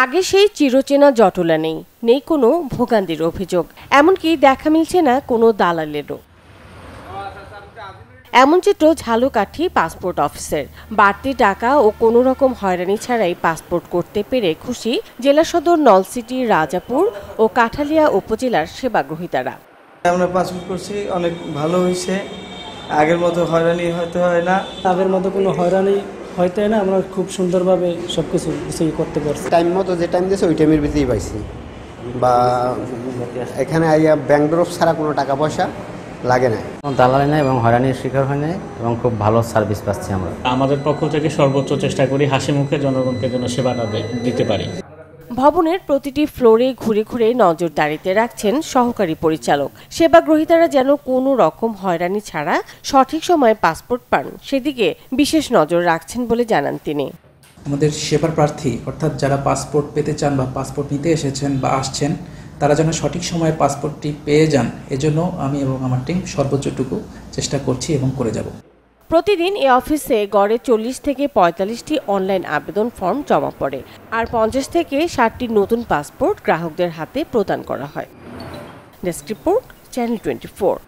আগে সেই চিরচেনা জটলা নেই, নেই কোনো ভোগান্তির অভিযোগ, এমনকি দেখা মিলছে না কোনো দালালেরও। এমন চিত্র ঝালকাঠি পাসপোর্ট অফিসের। বাড়তি টাকা ও কোনো রকম হয়রানি ছাড়াই পাসপোর্ট করতে পেরে খুশি জেলা সদর নলছিটি, রাজাপুর ও কাঠালিয়া উপজেলার সেবাগ্রহীতারা। আমরা পাসপোর্ট করছি, অনেক ভালো হয়েছে। আগের মতো হয়রানি হয়তো হয় না, আগের মতো কোনো হয়রানি হয়তো না। আমরা খুব সুন্দরভাবে সবকিছু করতে পারছি। টাইম মতো যে টাইম দিয়েছে ওই টাইমের ভিতরেই পাইছি। বা এখানে আইয়া ব্যাংক ড্রপ ছাড়া কোনো টাকা পয়সা লাগে না, দালালি নাই এবং হয়রানির শিকার হয় নাই এবং খুব ভালো সার্ভিস পাচ্ছি আমরা। আমাদের পক্ষ থেকে সর্বোচ্চ চেষ্টা করি হাসি মুখে জনগণকে যেন সেবাটা দিতে পারি। ভবনের প্রতিটি ফ্লোরে ঘুরে ঘুরে নজরদারিতে রাখছেন সহকারী পরিচালক। সেবাগ্রহীতারা যেন কোনো রকম হয়রানি ছাড়া সঠিক সময়ে পাসপোর্ট পান, সেদিকে বিশেষ নজর রাখছেন বলে জানান তিনি। আমাদের সেবার প্রার্থী অর্থাৎ যারা পাসপোর্ট পেতে চান বা পাসপোর্ট নিতে এসেছেন বা আসছেন, তারা যেন সঠিক সময়ে পাসপোর্টটি পেয়ে যান, এজন্য আমি এবং আমার টিম সর্বোচ্চটুকু চেষ্টা করছি এবং করে যাব। প্রতিদিন এই অফিসে গড়ে 40 থেকে 45টি অনলাইন আবেদন ফর্ম জমা পড়ে, আর 50 থেকে 60টি নতুন পাসপোর্ট গ্রাহকদের হাতে প্রদান করা হয়। Desk report, channel 24।